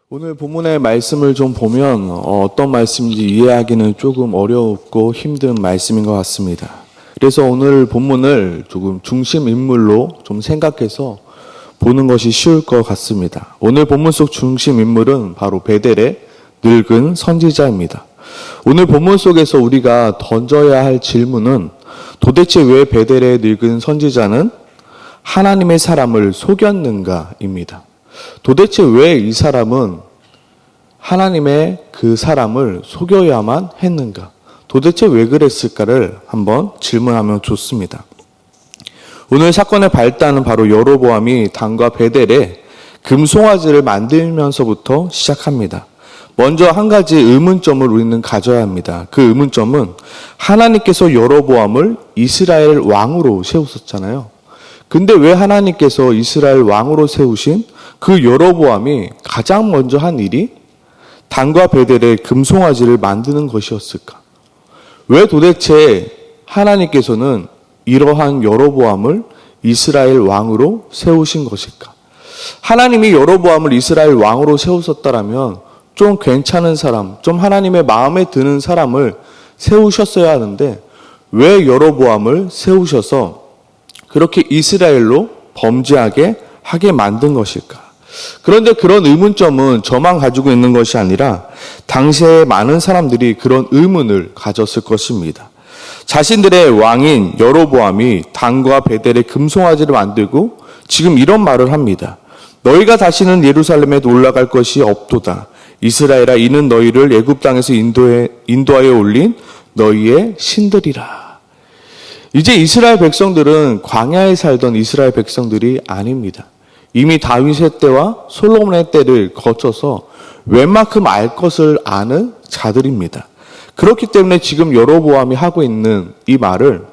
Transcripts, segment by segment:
오늘 본문의 말씀을 좀 보면 어떤 말씀인지 이해하기는 조금 어렵고 힘든 말씀인 것 같습니다. 그래서 오늘 본문을 조금 중심 인물로 좀 생각해서 보는 것이 쉬울 것 같습니다. 오늘 본문 속 중심 인물은 바로 베델의 늙은 선지자입니다. 오늘 본문 속에서 우리가 던져야 할 질문은 도대체 왜 베델의 늙은 선지자는 하나님의 사람을 속였는가입니다. 도대체 왜 이 사람은 하나님의 그 사람을 속여야만 했는가? 도대체 왜 그랬을까를 한번 질문하면 좋습니다. 오늘 사건의 발단은 바로 여로보암이 단과 베델에 금송아지를 만들면서부터 시작합니다. 먼저 한 가지 의문점을 우리는 가져야 합니다. 그 의문점은 하나님께서 여로보암을 이스라엘 왕으로 세우셨잖아요. 근데 왜 하나님께서 이스라엘 왕으로 세우신 그 여로보암이 가장 먼저 한 일이 단과 베델의 금송아지를 만드는 것이었을까? 왜 도대체 하나님께서는 이러한 여로보암을 이스라엘 왕으로 세우신 것일까? 하나님이 여로보암을 이스라엘 왕으로 세우셨다라면 좀 괜찮은 사람, 좀 하나님의 마음에 드는 사람을 세우셨어야 하는데 왜 여로보암을 세우셔서 그렇게 이스라엘로 범죄하게 하게 만든 것일까? 그런데 그런 의문점은 저만 가지고 있는 것이 아니라 당시에 많은 사람들이 그런 의문을 가졌을 것입니다. 자신들의 왕인 여로보암이 단과 베델의 금송아지를 만들고 지금 이런 말을 합니다. 너희가 다시는 예루살렘에 올라갈 것이 없도다. 이스라엘아, 이는 너희를 애굽 땅에서 인도하여 올린 너희의 신들이라. 이제 이스라엘 백성들은 광야에 살던 이스라엘 백성들이 아닙니다. 이미 다윗의 때와 솔로몬의 때를 거쳐서 웬만큼 알 것을 아는 자들입니다. 그렇기 때문에 지금 여로보암이 하고 있는 이 말을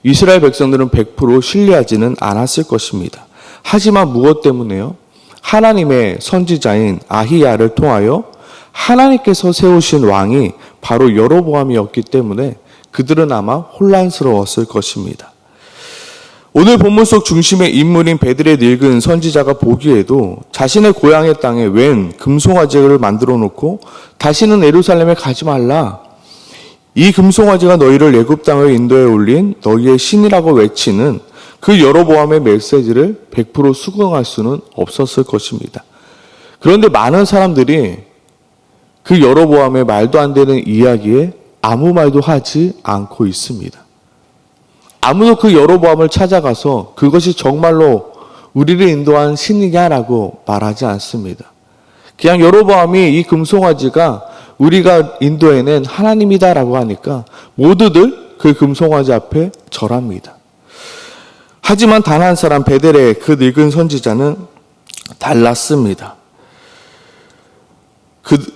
이스라엘 백성들은 100% 신뢰하지는 않았을 것입니다. 하지만 무엇 때문에요? 하나님의 선지자인 아히야를 통하여 하나님께서 세우신 왕이 바로 여로보암이었기 때문에 그들은 아마 혼란스러웠을 것입니다. 오늘 본문 속 중심의 인물인 베델의 늙은 선지자가 보기에도 자신의 고향의 땅에 웬 금송아지를 만들어 놓고 다시는 예루살렘에 가지 말라. 이 금송아지가 너희를 애굽 땅을 인도해 올린 너희의 신이라고 외치는 그 여로보암의 메시지를 100% 수긍할 수는 없었을 것입니다. 그런데 많은 사람들이 그 여로보암의 말도 안 되는 이야기에 아무 말도 하지 않고 있습니다. 아무도 그 여로보암을 찾아가서 그것이 정말로 우리를 인도한 신이냐라고 말하지 않습니다. 그냥 여로보암이 이 금송아지가 우리가 인도해낸 하나님이다라고 하니까 모두들 그 금송아지 앞에 절합니다. 하지만 단 한 사람 베델의 그 늙은 선지자는 달랐습니다.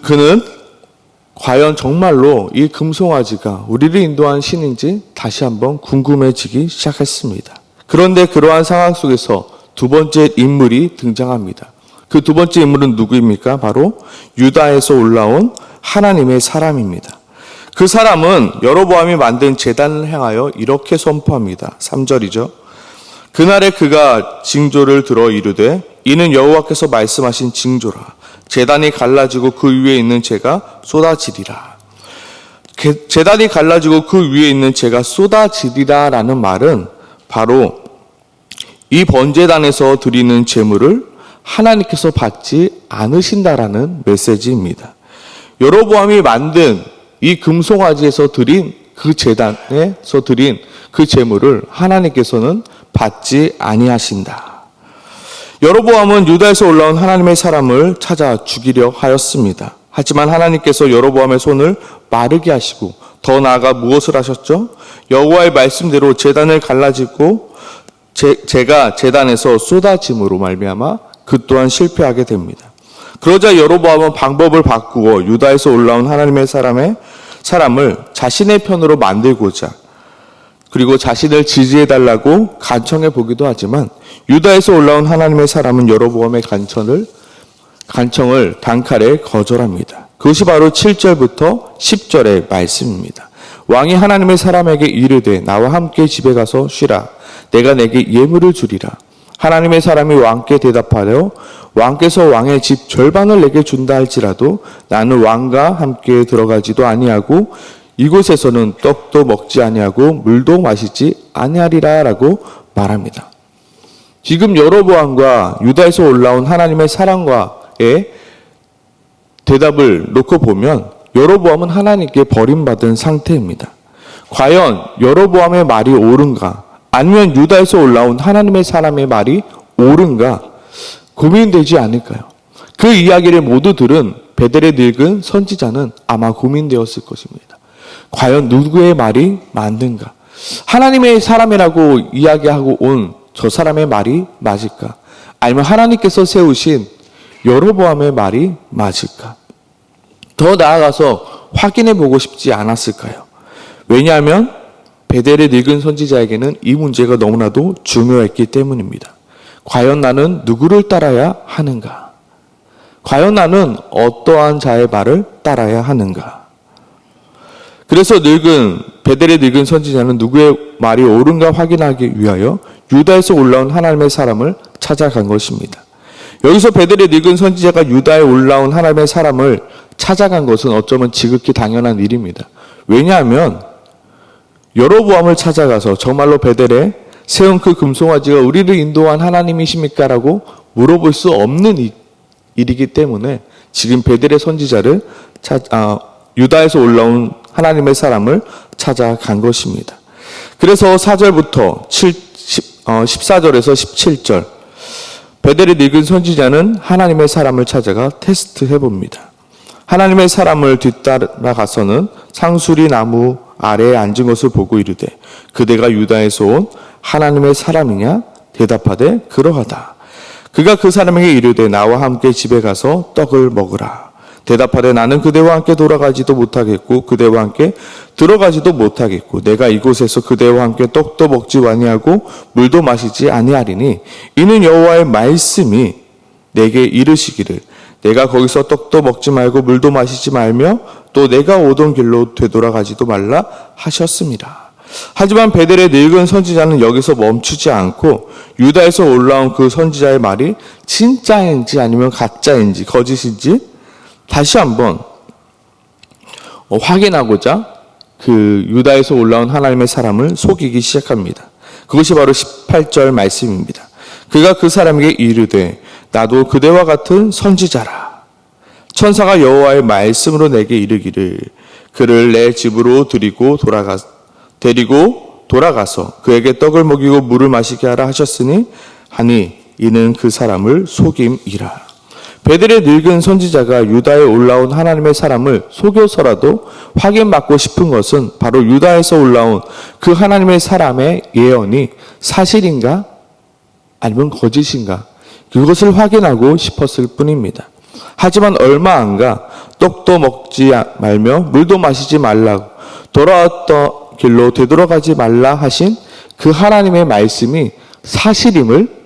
그는 과연 정말로 이 금송아지가 우리를 인도한 신인지 다시 한번 궁금해지기 시작했습니다. 그런데 그러한 상황 속에서 두 번째 인물이 등장합니다. 그 두 번째 인물은 누구입니까? 바로 유다에서 올라온 하나님의 사람입니다. 그 사람은 여로보암이 만든 제단을 향하여 이렇게 선포합니다. 3절이죠. 그날에 그가 징조를 들어 이르되 이는 여호와께서 말씀하신 징조라. 제단이 갈라지고 그 위에 있는 재가 쏟아지리라. 제단이 갈라지고 그 위에 있는 재가 쏟아지리라 라는 말은 바로 이 번제단에서 드리는 제물을 하나님께서 받지 않으신다라는 메시지입니다. 여로보암이 만든 이 금송아지에서 드린 그 제단에서 드린 그 제물을 하나님께서는 받지 아니하신다. 여로보암은 유다에서 올라온 하나님의 사람을 찾아 죽이려 하였습니다. 하지만 하나님께서 여로보암의 손을 마르게 하시고 더 나아가 무엇을 하셨죠? 여호와의 말씀대로 제단을 갈라지고 재가 제단에서 쏟아짐으로 말미암아 그 또한 실패하게 됩니다. 그러자 여로보암은 방법을 바꾸어 유다에서 올라온 하나님의 사람을 자신의 편으로 만들고자 그리고 자신을 지지해달라고 간청해 보기도 하지만 유다에서 올라온 하나님의 사람은 여로보암의 간청을 단칼에 거절합니다. 그것이 바로 7절부터 10절의 말씀입니다. 왕이 하나님의 사람에게 이르되 나와 함께 집에 가서 쉬라. 내가 내게 예물을 주리라. 하나님의 사람이 왕께 대답하여 왕께서 왕의 집 절반을 내게 준다 할지라도 나는 왕과 함께 들어가지도 아니하고 이곳에서는 떡도 먹지 아니하고 물도 마시지 아니하리라라고 말합니다. 지금 여로보암과 유다에서 올라온 하나님의 사람과의 대답을 놓고 보면 여로보암은 하나님께 버림받은 상태입니다. 과연 여로보암의 말이 옳은가? 아니면 유다에서 올라온 하나님의 사람의 말이 옳은가? 고민되지 않을까요? 그 이야기를 모두 들은 베델의 늙은 선지자는 아마 고민되었을 것입니다. 과연 누구의 말이 맞는가? 하나님의 사람이라고 이야기하고 온 저 사람의 말이 맞을까? 아니면 하나님께서 세우신 여로보암의 말이 맞을까? 더 나아가서 확인해 보고 싶지 않았을까요? 왜냐하면 베델의 늙은 선지자에게는 이 문제가 너무나도 중요했기 때문입니다. 과연 나는 누구를 따라야 하는가? 과연 나는 어떠한 자의 말을 따라야 하는가? 그래서 베델의 늙은 선지자는 누구의 말이 옳은가 확인하기 위하여 유다에서 올라온 하나님의 사람을 찾아간 것입니다. 여기서 베델의 늙은 선지자가 유다에 올라온 하나님의 사람을 찾아간 것은 어쩌면 지극히 당연한 일입니다. 왜냐하면 여로보암을 찾아가서 정말로 베델에 세운 그 금송아지가 우리를 인도한 하나님이십니까? 라고 물어볼 수 없는 일이기 때문에 지금 베델의 선지자를 유다에서 올라온 하나님의 사람을 찾아간 것입니다. 그래서 4절부터 14절에서 17절 베델의 늙은 선지자는 하나님의 사람을 찾아가 테스트해 봅니다. 하나님의 사람을 뒤따라가서는 상수리 나무 아래에 앉은 것을 보고 이르되 그대가 유다에서 온 하나님의 사람이냐? 대답하되 그러하다. 그가 그 사람에게 이르되 나와 함께 집에 가서 떡을 먹으라. 대답하되 나는 그대와 함께 돌아가지도 못하겠고 그대와 함께 들어가지도 못하겠고 내가 이곳에서 그대와 함께 떡도 먹지 아니하고 물도 마시지 아니하리니 이는 여호와의 말씀이 내게 이르시기를 내가 거기서 떡도 먹지 말고 물도 마시지 말며 또 내가 오던 길로 되돌아가지도 말라 하셨습니다. 하지만 베델의 늙은 선지자는 여기서 멈추지 않고 유다에서 올라온 그 선지자의 말이 진짜인지 아니면 가짜인지 거짓인지 다시 한번 확인하고자 그 유다에서 올라온 하나님의 사람을 속이기 시작합니다. 그것이 바로 18절 말씀입니다. 그가 그 사람에게 이르되 나도 그대와 같은 선지자라. 천사가 여호와의 말씀으로 내게 이르기를 그를 내 집으로 데리고 돌아가서 그에게 떡을 먹이고 물을 마시게 하라 하셨으니 하니 이는 그 사람을 속임이라. 베델의 늙은 선지자가 유다에 올라온 하나님의 사람을 속여서라도 확인받고 싶은 것은 바로 유다에서 올라온 그 하나님의 사람의 예언이 사실인가 아니면 거짓인가 그것을 확인하고 싶었을 뿐입니다. 하지만 얼마 안 가 떡도 먹지 말며 물도 마시지 말라고 돌아왔던 길로 되돌아가지 말라 하신 그 하나님의 말씀이 사실임을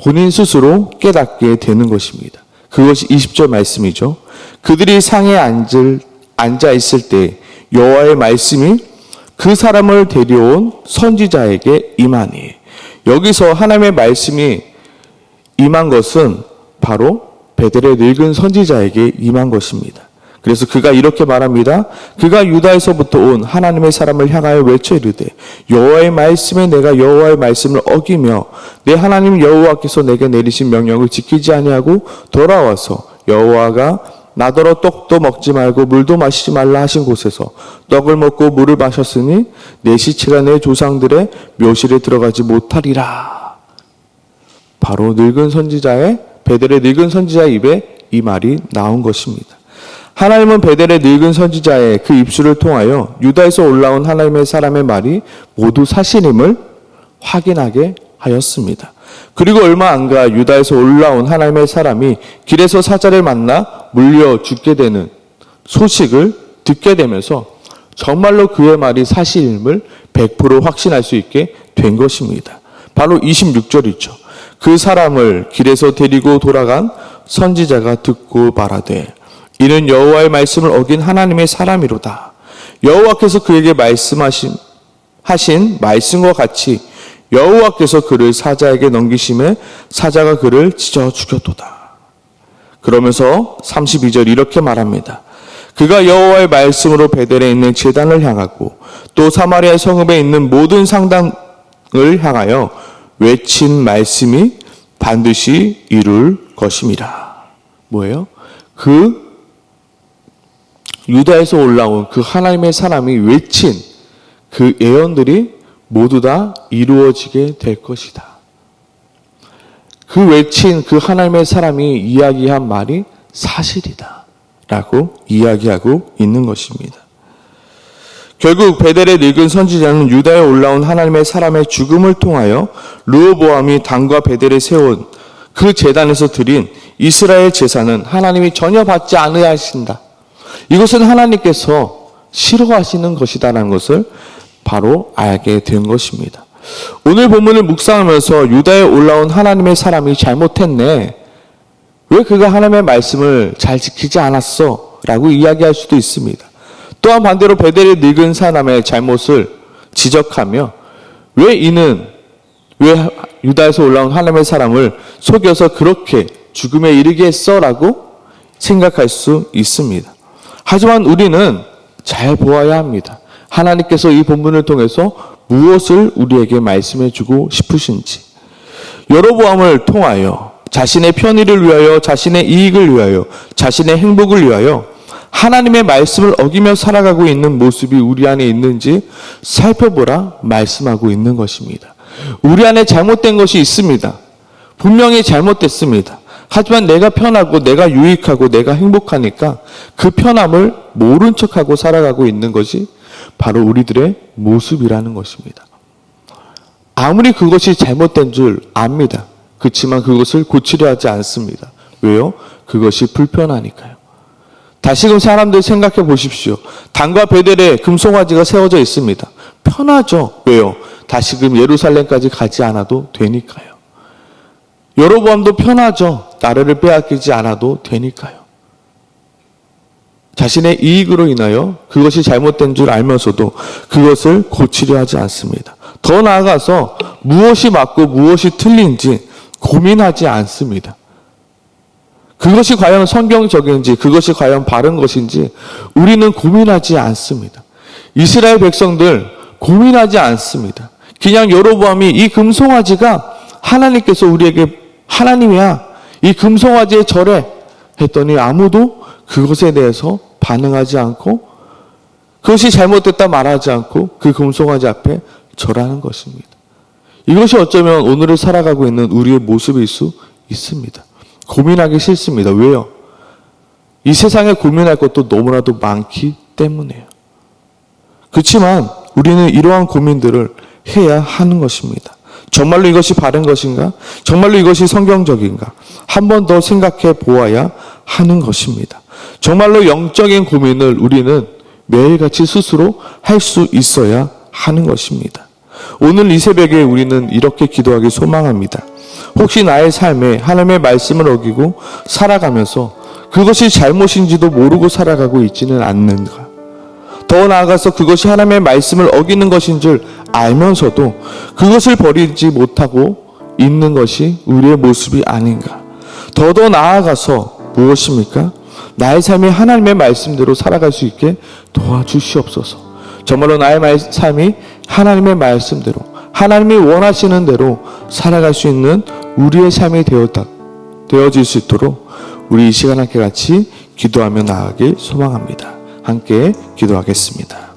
본인 스스로 깨닫게 되는 것입니다. 그것이 20절 말씀이죠. 그들이 상에 앉아 있을 때 여호와의 말씀이 그 사람을 데려온 선지자에게 임하니 여기서 하나님의 말씀이 임한 것은 바로 베델의 늙은 선지자에게 임한 것입니다. 그래서 그가 이렇게 말합니다. 그가 유다에서부터 온 하나님의 사람을 향하여 외쳐 이르되 여호와의 말씀에 내가 여호와의 말씀을 어기며 내 하나님 여호와께서 내게 내리신 명령을 지키지 아니하고 돌아와서 여호와가 나더러 떡도 먹지 말고 물도 마시지 말라 하신 곳에서 떡을 먹고 물을 마셨으니 내 시체가 내 조상들의 묘실에 들어가지 못하리라. 바로 베델의 늙은 선지자의 입에 이 말이 나온 것입니다. 하나님은 베델의 늙은 선지자의 그 입술을 통하여 유다에서 올라온 하나님의 사람의 말이 모두 사실임을 확인하게 하였습니다. 그리고 얼마 안 가 유다에서 올라온 하나님의 사람이 길에서 사자를 만나 물려 죽게 되는 소식을 듣게 되면서 정말로 그의 말이 사실임을 100% 확신할 수 있게 된 것입니다. 바로 26절이죠. 그 사람을 길에서 데리고 돌아간 선지자가 듣고 말하되 이는 여호와의 말씀을 어긴 하나님의 사람이로다. 여호와께서 그에게 말씀하신 말씀과 같이 여호와께서 그를 사자에게 넘기심에 사자가 그를 찢어 죽였도다. 그러면서 32절 이렇게 말합니다. 그가 여호와의 말씀으로 베델에 있는 제단을 향하고 또 사마리아 성읍에 있는 모든 상당을 향하여 외친 말씀이 반드시 이룰 것임이라. 뭐예요? 그 유다에서 올라온 그 하나님의 사람이 외친 그 예언들이 모두 다 이루어지게 될 것이다. 그 외친 그 하나님의 사람이 이야기한 말이 사실이다 라고 이야기하고 있는 것입니다. 결국 베델의 늙은 선지자는 유다에 올라온 하나님의 사람의 죽음을 통하여 르호보암이 단과 베델에 세운 그 제단에서 드린 이스라엘 제사는 하나님이 전혀 받지 않으신다. 이것은 하나님께서 싫어하시는 것이다라는 것을 바로 알게 된 것입니다. 오늘 본문을 묵상하면서 유다에 올라온 하나님의 사람이 잘못했네. 왜 그가 하나님의 말씀을 잘 지키지 않았어? 라고 이야기할 수도 있습니다. 또한 반대로 베델의 늙은 사람의 잘못을 지적하며 왜 유다에서 올라온 하나님의 사람을 속여서 그렇게 죽음에 이르게 했어? 라고 생각할 수 있습니다. 하지만 우리는 잘 보아야 합니다. 하나님께서 이 본문을 통해서 무엇을 우리에게 말씀해 주고 싶으신지. 여로보암을 통하여 자신의 편의를 위하여, 자신의 이익을 위하여, 자신의 행복을 위하여 하나님의 말씀을 어기며 살아가고 있는 모습이 우리 안에 있는지 살펴보라 말씀하고 있는 것입니다. 우리 안에 잘못된 것이 있습니다. 분명히 잘못됐습니다. 하지만 내가 편하고 내가 유익하고 내가 행복하니까 그 편함을 모른 척하고 살아가고 있는 것이 바로 우리들의 모습이라는 것입니다. 아무리 그것이 잘못된 줄 압니다. 그렇지만 그것을 고치려 하지 않습니다. 왜요? 그것이 불편하니까요. 다시금 사람들 생각해 보십시오. 단과 베델에 금송아지가 세워져 있습니다. 편하죠. 왜요? 다시금 예루살렘까지 가지 않아도 되니까요. 여로보암도 편하죠. 나라를 빼앗기지 않아도 되니까요. 자신의 이익으로 인하여 그것이 잘못된 줄 알면서도 그것을 고치려 하지 않습니다. 더 나아가서 무엇이 맞고 무엇이 틀린지 고민하지 않습니다. 그것이 과연 성경적인지 그것이 과연 바른 것인지 우리는 고민하지 않습니다. 이스라엘 백성들 고민하지 않습니다. 그냥 여로보암이 이 금송아지가 하나님께서 우리에게 하나님이야 이 금송아지에 절해 했더니 아무도 그것에 대해서 반응하지 않고 그것이 잘못됐다 말하지 않고 그 금송아지 앞에 절하는 것입니다. 이것이 어쩌면 오늘을 살아가고 있는 우리의 모습일 수 있습니다. 고민하기 싫습니다. 왜요? 이 세상에 고민할 것도 너무나도 많기 때문에요. 그렇지만 우리는 이러한 고민들을 해야 하는 것입니다. 정말로 이것이 바른 것인가? 정말로 이것이 성경적인가? 한 번 더 생각해 보아야 하는 것입니다. 정말로 영적인 고민을 우리는 매일같이 스스로 할 수 있어야 하는 것입니다. 오늘 이 새벽에 우리는 이렇게 기도하기 소망합니다. 혹시 나의 삶에 하나님의 말씀을 어기고 살아가면서 그것이 잘못인지도 모르고 살아가고 있지는 않는가? 더 나아가서 그것이 하나님의 말씀을 어기는 것인 줄 알면서도 그것을 버리지 못하고 있는 것이 우리의 모습이 아닌가? 더 나아가서 무엇입니까? 나의 삶이 하나님의 말씀대로 살아갈 수 있게 도와주시옵소서. 정말로 나의 삶이 하나님의 말씀대로 하나님이 원하시는 대로 살아갈 수 있는 우리의 삶이 되어질 수 있도록 우리 이 시간 함께 같이 기도하며 나아가길 소망합니다. 함께 기도하겠습니다.